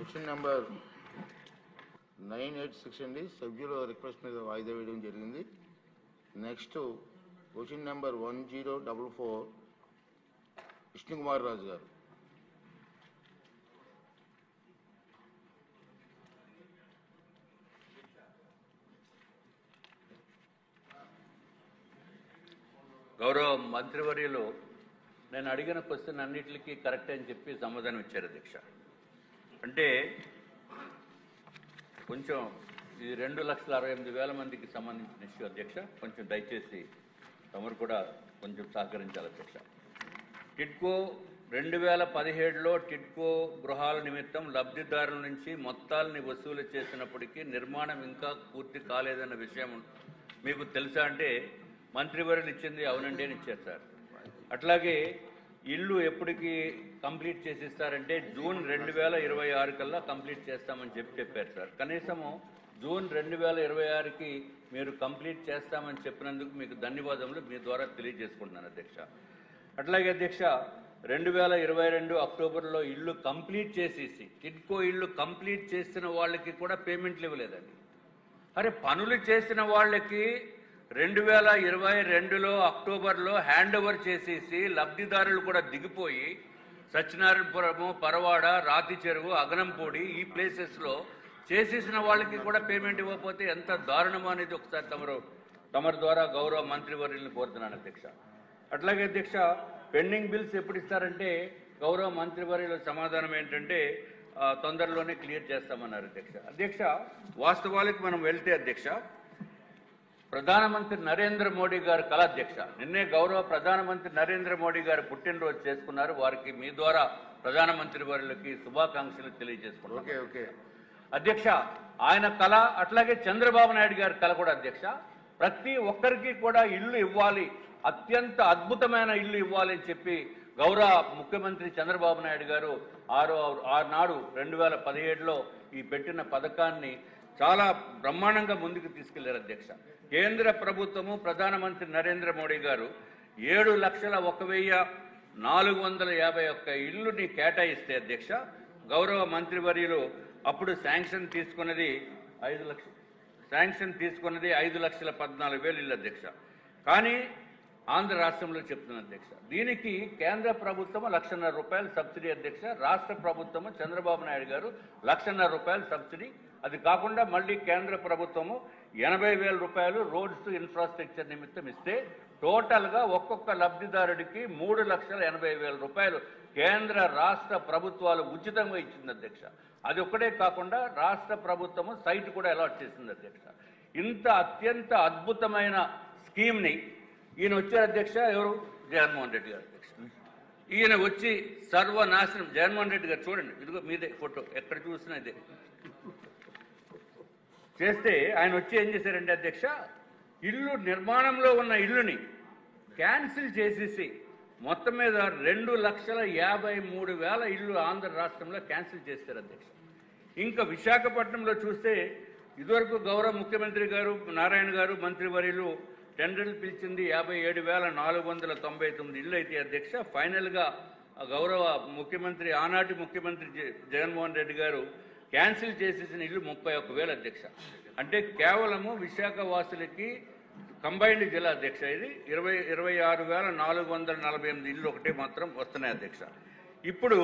Question number 986 అండి. సభ్యుల request మీద వాయిదా వేయడం జరిగింది. Next question number 1044 Vishnukumar Raju గారు. గౌరవ మంత్రివర్యులు నేను అడిగిన క్వశ్చన్ అన్నిటికీ కరెక్ట్ అని చెప్పి సమాధానం ఇచ్చారు అధ్యక్ష. అంటే కొంచెం ఇది 2,68,000 మందికి సంబంధించిన ఇష్యూ అధ్యక్ష. కొంచెం దయచేసి తమరు కూడా కొంచెం సహకరించాలి అధ్యక్ష. టిడ్కో 2017లో టిడ్కో గృహాల నిమిత్తం లబ్ధిదారుల నుంచి మొత్తాలని వసూలు చేసినప్పటికీ నిర్మాణం ఇంకా పూర్తి కాలేదన్న విషయం మీకు తెలుసా అంటే మంత్రివర్యులు ఇచ్చింది అవునండి అని ఇచ్చారు సార్. అట్లాగే ఇల్లు ఎప్పటికి కంప్లీట్ చేసిస్తారంటే జూన్ 2026 కల్లా కంప్లీట్ చేస్తామని చెప్పారు సార్. కనీసము జూన్ 2026కి మీరు కంప్లీట్ చేస్తామని చెప్పినందుకు మీకు ధన్యవాదములు మీ ద్వారా తెలియజేసుకుంటున్నాను అధ్యక్ష. అట్లాగే అధ్యక్ష 2022 అక్టోబర్లో ఇల్లు కంప్లీట్ చేసేసి టిడ్కో ఇల్లు కంప్లీట్ చేసిన వాళ్ళకి కూడా పేమెంట్లు ఇవ్వలేదండి. అరే పనులు చేసిన వాళ్ళకి 2022లో అక్టోబర్లో హ్యాండ్ ఓవర్ చేసేసి లబ్ధిదారులు కూడా దిగిపోయి సత్యనారాయణపురము, పరవాడ, రాతి చెరువు, అగనంపూడి ఈ ప్లేసెస్లో చేసేసిన వాళ్ళకి కూడా పేమెంట్ ఇవ్వకపోతే ఎంత దారుణమో అనేది ఒకసారి తమరి ద్వారా గౌరవ మంత్రివర్యులను కోరుతున్నాను అధ్యక్ష. అట్లాగే అధ్యక్ష పెండింగ్ బిల్స్ ఎప్పుడు ఇస్తారంటే గౌరవ మంత్రివర్యుల సమాధానం ఏంటంటే తొందరలోనే క్లియర్ చేస్తామన్నారు అధ్యక్ష. అధ్యక్ష వాస్తవాలకు మనం వెళ్తే అధ్యక్ష ప్రధానమంత్రి నరేంద్ర మోడీ గారు కల అధ్యక్ష నిన్నే గౌరవ ప్రధానమంత్రి నరేంద్ర మోడీ గారు పుట్టినరోజు చేసుకున్నారు. వారికి మీ ద్వారా ప్రధానమంత్రి వారికి శుభాకాంక్షలు తెలియజేసుకున్నారు అధ్యక్ష. ఆయన కళ అట్లాగే చంద్రబాబు నాయుడు గారి కళ కూడా అధ్యక్ష ప్రతి ఒక్కరికి కూడా ఇల్లు ఇవ్వాలి, అత్యంత అద్భుతమైన ఇల్లు ఇవ్వాలి అని చెప్పి గౌరవ ముఖ్యమంత్రి చంద్రబాబు నాయుడు గారు ఆనాడు 2017లో ఈ పెట్టిన పథకాన్ని చాలా బ్రహ్మాండంగా ముందుకు తీసుకెళ్లారు అధ్యక్ష. కేంద్ర ప్రభుత్వము ప్రధానమంత్రి నరేంద్ర మోడీ గారు 7,01,451 ఇల్లుని కేటాయిస్తే అధ్యక్ష గౌరవ మంత్రివర్యులు అప్పుడు శాంక్షన్ తీసుకున్నది 5,14,000 ఇల్లు అధ్యక్ష. కానీ ఆంధ్ర రాష్ట్రంలో చెప్తున్న అధ్యక్ష దీనికి కేంద్ర ప్రభుత్వం ₹1,50,000 సబ్సిడీ అధ్యక్ష. రాష్ట్ర ప్రభుత్వము చంద్రబాబు నాయుడు గారు ₹1,50,000 సబ్సిడీ. అది కాకుండా మళ్ళీ కేంద్ర ప్రభుత్వము ₹80,000 రోడ్స్ ఇన్ఫ్రాస్ట్రక్చర్ నిమిత్తం ఇస్తే టోటల్గా ఒక్కొక్క లబ్ధిదారుడికి ₹3,80,000 కేంద్ర రాష్ట్ర ప్రభుత్వాలు ఉచితంగా ఇచ్చింది అధ్యక్ష. అది ఒక్కడే కాకుండా రాష్ట్ర ప్రభుత్వము సైట్ కూడా అలాట్ చేసింది అధ్యక్ష. ఇంత అత్యంత అద్భుతమైన స్కీమ్ని ఈయన వచ్చారు అధ్యక్ష. ఎవరు? జగన్మోహన్ రెడ్డి గారు అధ్యక్ష. ఈయన వచ్చి సర్వనాశనం జగన్మోహన్ రెడ్డి గారు చూడండి, ఇదిగో మీదే ఫోటో, ఎక్కడ చూసినా ఇదే చేస్తే ఆయన వచ్చి ఏం చేశారంటే అధ్యక్ష ఇల్లు నిర్మాణంలో ఉన్న ఇల్లుని క్యాన్సిల్ చేసేసి మొత్తం మీద 2,53,000 ఇల్లు ఆంధ్ర రాష్ట్రంలో క్యాన్సిల్ చేశారు అధ్యక్ష. ఇంకా విశాఖపట్నంలో చూస్తే ఇదివరకు గౌరవ ముఖ్యమంత్రి గారు నారాయణ గారు మంత్రివర్యులు టెండర్లు పిలిచింది 57,499 ఇల్లు అయితే అధ్యక్ష ఫైనల్గా గౌరవ ముఖ్యమంత్రి ఆనాటి ముఖ్యమంత్రి జగన్మోహన్ రెడ్డి గారు క్యాన్సిల్ చేసేసిన ఇల్లు 31,000 అధ్యక్ష. అంటే కేవలము విశాఖ వాసులకి కంబైన్డ్ జిల్లా అధ్యక్ష ఇది 26,448 ఇల్లు ఒకటే మాత్రం వస్తున్నాయి అధ్యక్ష. ఇప్పుడు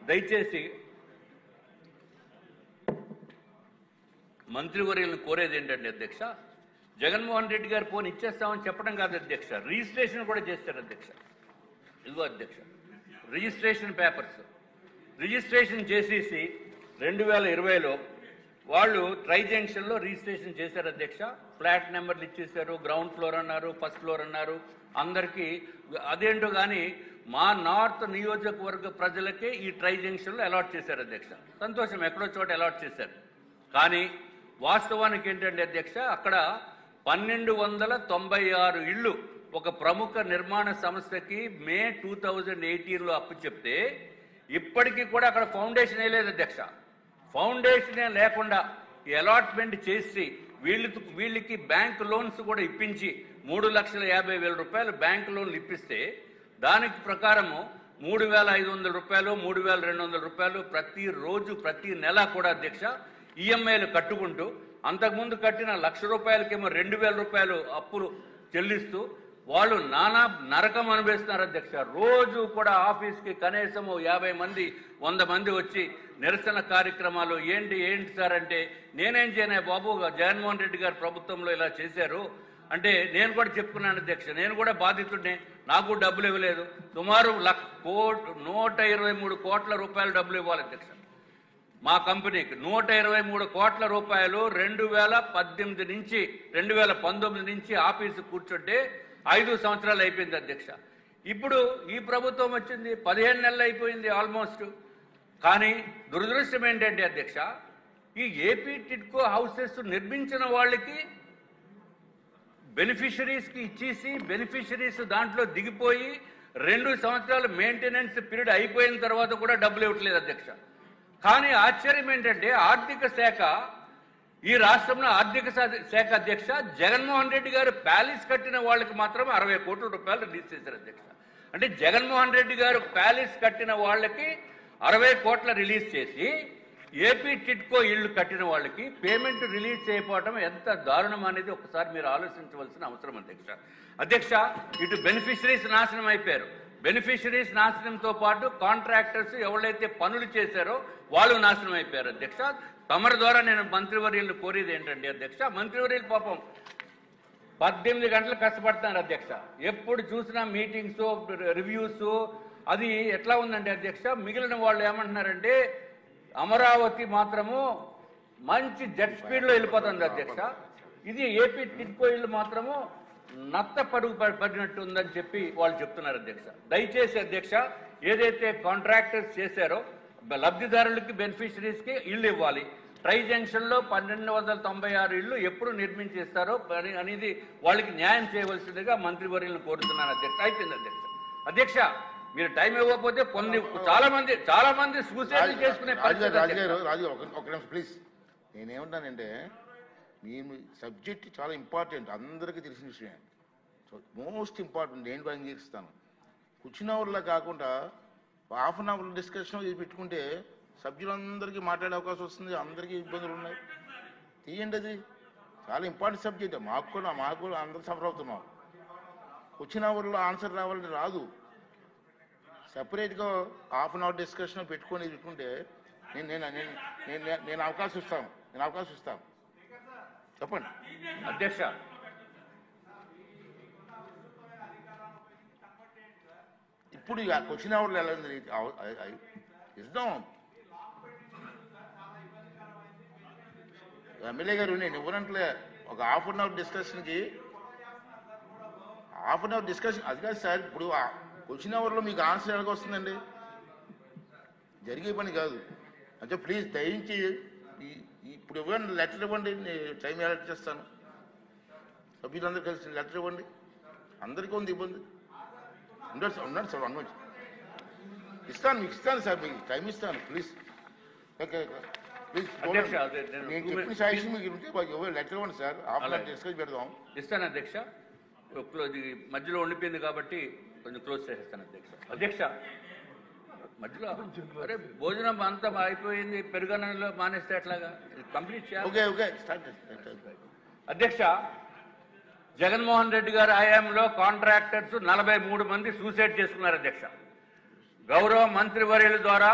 దయచేసి మంత్రివర్యులను కోరేది ఏంటంటే అధ్యక్ష జగన్మోహన్ రెడ్డి గారు ఫోన్ ఇచ్చేస్తామని చెప్పడం కాదు అధ్యక్ష, రిజిస్ట్రేషన్ కూడా చేస్తారు అధ్యక్ష. ఇదిగో అధ్యక్ష రిజిస్ట్రేషన్ పేపర్స్ రిజిస్ట్రేషన్ చేసేసి 2020లో వాళ్ళు ట్రై జంక్షన్లో రిజిస్ట్రేషన్ చేశారు అధ్యక్ష. ఫ్లాట్ నెంబర్లు ఇచ్చేశారు, గ్రౌండ్ ఫ్లోర్ అన్నారు, ఫస్ట్ ఫ్లోర్ అన్నారు అందరికీ. అదేంటో కానీ మా నార్త్ నియోజకవర్గ ప్రజలకే ఈ ట్రై జంక్షన్లో అలాట్ చేశారు అధ్యక్ష. సంతోషం, ఎక్కడో చోట అలాట్ చేశారు. కానీ వాస్తవానికి ఏంటంటే అధ్యక్ష అక్కడ 1,296 ఇళ్ళు ఒక ప్రముఖ నిర్మాణ సంస్థకి మే 2018లో అప్పు చెప్తే ఇప్పటికీ కూడా అక్కడ ఫౌండేషన్ వేయలేదు అధ్యక్ష. ఫౌండేషనే లేకుండా ఈ అలాట్మెంట్ చేసి వీళ్ళకి బ్యాంక్ లోన్స్ కూడా ఇప్పించి ₹3,50,000 బ్యాంక్ లోన్లు ఇప్పిస్తే దానికి ప్రకారము 3,500 రూపాయలు 3,200 రూపాయలు ప్రతిరోజు ప్రతి నెల కూడా అధ్యక్ష ఈఎంఐలు కట్టుకుంటూ అంతకుముందు కట్టిన 1,00,000 రూపాయలకేమో 2,000 రూపాయలు అప్పులు చెల్లిస్తూ వాళ్ళు నానా నరకం అనుభవిస్తున్నారు అధ్యక్ష. రోజు కూడా ఆఫీస్కి కనీసము 50 మంది 100 మంది వచ్చి నిరసన కార్యక్రమాలు ఏంటి సార్ అంటే నేనేం చేయను బాబు, జగన్మోహన్ రెడ్డి గారు ప్రభుత్వంలో ఇలా చేశారు అంటే నేను కూడా చెప్పుకున్నాను అధ్యక్ష, నేను కూడా బాధితుడినే, నాకు డబ్బులు ఇవ్వలేదు. సుమారు 123 కోట్ల రూపాయలు డబ్బులు ఇవ్వాలి అధ్యక్ష. మా కంపెనీకి 123 కోట్ల రూపాయలు 2018 నుంచి 2019 నుంచి ఆఫీసు కూర్చుంటే 5 సంవత్సరాలు అయిపోయింది అధ్యక్ష. ఇప్పుడు ఈ ప్రభుత్వం వచ్చింది 15 నెలలు అయిపోయింది ఆల్మోస్ట్. కానీ దురదృష్టం ఏంటంటే అధ్యక్ష, ఈ ఏపీ టిడ్కో హౌసెస్ నిర్మించిన వాళ్ళకి బెనిఫిషరీస్కి ఇచ్చేసి బెనిఫిషరీస్ దాంట్లో దిగిపోయి 2 సంవత్సరాలు మెయింటెనెన్స్ పీరియడ్ అయిపోయిన తర్వాత కూడా డబ్బులు ఇవ్వట్లేదు అధ్యక్ష. కానీ ఆశ్చర్యం ఏంటంటే ఆర్థిక శాఖ, ఈ రాష్ట్రంలో ఆర్థిక శాఖ అధ్యక్ష జగన్మోహన్ రెడ్డి గారు ప్యాలెస్ కట్టిన వాళ్ళకి మాత్రం 60 కోట్ల రూపాయలు రిలీజ్ చేశారు అధ్యక్ష. అంటే జగన్మోహన్ రెడ్డి గారు ప్యాలెస్ కట్టిన వాళ్ళకి 60 కోట్ల రిలీజ్ చేసి ఏపీ టిడ్కో ఇళ్లు కట్టిన వాళ్ళకి పేమెంట్ రిలీజ్ చేయకపోవడం ఎంత దారుణం అనేది ఒకసారి మీరు ఆలోచించవలసిన అవసరం అధ్యక్ష. అధ్యక్ష, ఇటు బెనిఫిషరీస్ నాశనం అయిపోయారు, బెనిఫిషరీస్ నాశనంతో పాటు కాంట్రాక్టర్స్ ఎవరైతే పనులు చేశారో వాళ్ళు నాశనం అయిపోయారు అధ్యక్ష. తమరి ద్వారా నేను మంత్రివర్యులను కోరేది ఏంటంటే అధ్యక్ష, మంత్రివర్యులు పాపం 18 గంటలు కష్టపడతారు అధ్యక్ష. ఎప్పుడు చూసినా మీటింగ్స్ రివ్యూస్ అది ఎట్లా ఉందంటే అధ్యక్ష, మిగిలిన వాళ్ళు ఏమంటున్నారంటే అమరావతి మాత్రము మంచి జెట్ స్పీడ్లో వెళ్ళిపోతుంది అధ్యక్ష, ఇది ఏపీ టిడ్కో ఇల్లు మాత్రము నత్త పడుగు పడినట్టు ఉందని చెప్పి వాళ్ళు చెప్తున్నారు అధ్యక్ష. దయచేసి అధ్యక్ష, ఏదైతే కాంట్రాక్టర్స్ చేశారో లబ్ధిదారులకి బెనిఫిషరీస్కి ఇళ్ళు ఇవ్వాలి. ట్రై జంక్షన్లో 1296 ఇళ్ళు ఎప్పుడు నిర్మించేస్తారో అనేది వాళ్ళకి న్యాయం చేయవలసిందిగా మంత్రివర్యులను కోరుతున్నాను అధ్యక్ష. అయిపోయింది అధ్యక్ష. అధ్యక్ష, మీరు టైం ఇవ్వకపోతే చాలా మంది సూసైడ్ చేసుకునే ఒక ప్లీజ్. నేనేమంటానంటే మీ సబ్జెక్ట్ చాలా ఇంపార్టెంట్, అందరికీ తెలిసిన విషయం, సో మోస్ట్ ఇంపార్టెంట్. నేను కూడా అంగీకరిస్తాను. కూర్చున్న అవర్లో కాకుండా హాఫ్ అన్ అవర్ డిస్కషన్ ఇది పెట్టుకుంటే సభ్యులందరికీ మాట్లాడే అవకాశం వస్తుంది, అందరికీ ఇబ్బందులు ఉన్నాయి. తీయండి, అది చాలా ఇంపార్టెంట్ సబ్జెక్ట్. మాకు కూడా అందరూ సఫర్ అవుతున్నాం. వచ్చిన అవర్లో ఆన్సర్ రావాలంటే రాదు. సెపరేట్గా హాఫ్ అన్ అవర్ డిస్కషన్ పెట్టుకుంటే నేను అవకాశం ఇస్తాను. చెప్పండి అధ్యక్ష. ఇప్పుడు క్వశ్చన్ అవర్లో ఎలా ఉంది ఇద్దాం. ఎమ్మెల్యే గారు నేను ఇవ్వనంటే ఒక హాఫ్ అన్ అవర్ డిస్కషన్కి అది కాదు సార్. ఇప్పుడు క్వశ్చన్ అవర్లో మీకు ఆన్సర్ ఎలాగ వస్తుందండి? జరిగే పని కాదు. అంటే ప్లీజ్ దయించి ఇప్పుడు ఇవ్వండి, లెటర్ ఇవ్వండి, టైం అలర్ట్ చేస్తాను. సభ్యులందరూ కలిసి లెటర్ ఇవ్వండి. అందరికీ ఉంది ఇబ్బంది. ఉన్నాడు సార్ 1 minute మీకు ఇస్తాను సార్, మీకు టైం ఇస్తాను ప్లీజ్. ప్లీజ్ నేను చెప్పిన సాయిషన్ మీకు ఉంటే లెటర్ ఇవ్వండి సార్. హాఫ్ అన్ డిస్కస్ పెడదాం. ఇస్తాను అధ్యక్ష. మధ్యలో ఉండిపోయింది కాబట్టి కొంచెం క్లోజ్ చేసేస్తాను అధ్యక్ష. అధ్యక్ష, మధ్యలో అరే భోజనం అంతా అయిపోయింది, పెరుగన్నంలో మానేస్తే ఎట్లాగా? కంప్లీట్ చేయాలి. అధ్యక్ష, జగన్మోహన్ రెడ్డి గారి హయాంలో కాంట్రాక్టర్స్ 43 మంది సూసైడ్ చేసుకున్నారు అధ్యక్ష. గౌరవ మంత్రివర్యుల ద్వారా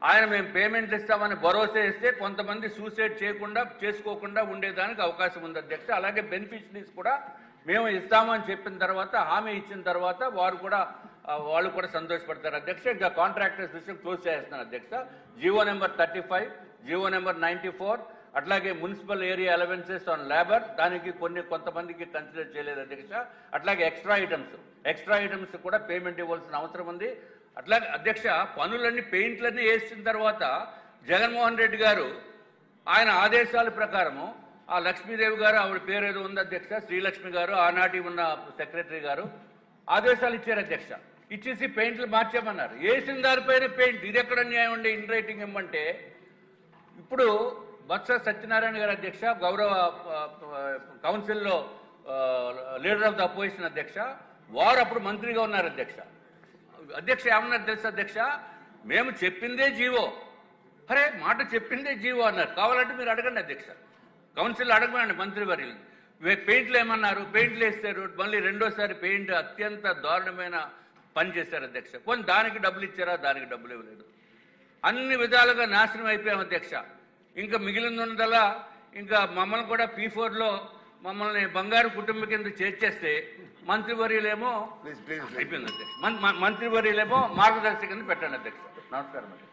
ఆయన మేము పేమెంట్లు ఇస్తామని భరోసా ఇస్తే కొంతమంది సూసైడ్ చేసుకోకుండా ఉండేదానికి అవకాశం ఉంది అధ్యక్ష. అలాగే బెనిఫిషరీస్ కూడా మేము ఇస్తామని చెప్పిన తర్వాత, హామీ ఇచ్చిన తర్వాత వాళ్ళు కూడా సంతోషపడతారు అధ్యక్ష. ఇంకా కాంట్రాక్టర్స్ విషయం క్లోజ్ చేస్తున్నారు అధ్యక్ష. జీవో నెంబర్ 35, జీవో నెంబర్ 94, అట్లాగే municipal area allowances on labour, దానికి కొంతమందికి కన్సిడర్ చేయలేదు అధ్యక్ష. అట్లాగే ఎక్స్ట్రా ఐటమ్స్ కూడా పేమెంట్ ఇవ్వాల్సిన అవసరం ఉంది. అట్లాగే అధ్యక్ష, పనులన్నీ పెయింట్లన్నీ వేసిన తర్వాత జగన్మోహన్ రెడ్డి గారు ఆయన ఆదేశాల ప్రకారము ఆ లక్ష్మీదేవి గారు, ఆవిడ పేరు ఏదో ఉంది అధ్యక్ష, శ్రీలక్ష్మి గారు, ఆనాటి ఉన్న సెక్రటరీ గారు ఆదేశాలు ఇచ్చారు అధ్యక్ష. ఇచ్చేసి పెయింట్లు మార్చామన్నారు. వేసిన దానిపైన పెయింట్. ఇది ఎక్కడ న్యాయం ఉండే? ఇన్ రైటింగ్ ఇవ్వమంటే ఇప్పుడు బొత్స సత్యనారాయణ గారు అధ్యక్ష, గౌరవ కౌన్సిల్లో లీడర్ ఆఫ్ ద అపోజిషన్ అధ్యక్ష, వారు అప్పుడు మంత్రిగా ఉన్నారు అధ్యక్ష. అధ్యక్ష ఏమన్నారు తెలుసా అధ్యక్ష, మేము చెప్పిందే జీవో, అరే మాట చెప్పిందే జీవో అన్నారు. కావాలంటే మీరు అడగండి అధ్యక్ష, కౌన్సిల్ అడగండి మంత్రివర్యులు. పెయింట్లు ఏమన్నారు, పెయింట్లు వేస్తారు, మళ్ళీ రెండోసారి పెయింట్ అత్యంత దారుణమైన పని చేశారు అధ్యక్ష. కొన్ని దానికి డబ్బులు ఇచ్చారా, దానికి డబ్బులు ఇవ్వలేదు. అన్ని విధాలుగా నాశనం అయిపోయాం అధ్యక్ష. ఇంకా మిగిలిందల్లా ఇంకా మమ్మల్ని కూడా P4లో మమ్మల్ని బంగారు కుటుంబం కింద చేర్చేస్తే మంత్రివర్యులేమో అయిపోయింది అధ్యక్ష. మంత్రివర్యులేమో మార్గదర్శి కింద పెట్టండి అధ్యక్ష. నమస్కారం అండి.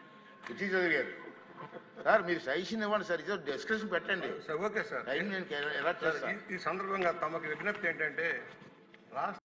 పిచ్చి చౌదరి గారు, సార్ మీరు సజెషన్ ఇవ్వండి సార్, ఇదో డిస్కషన్ పెట్టండి సార్. Okay sir. టైం నేను ఎలా చేస్తాను. ఈ సందర్భంగా తమకు విజ్ఞప్తి ఏంటంటే రాష్ట్ర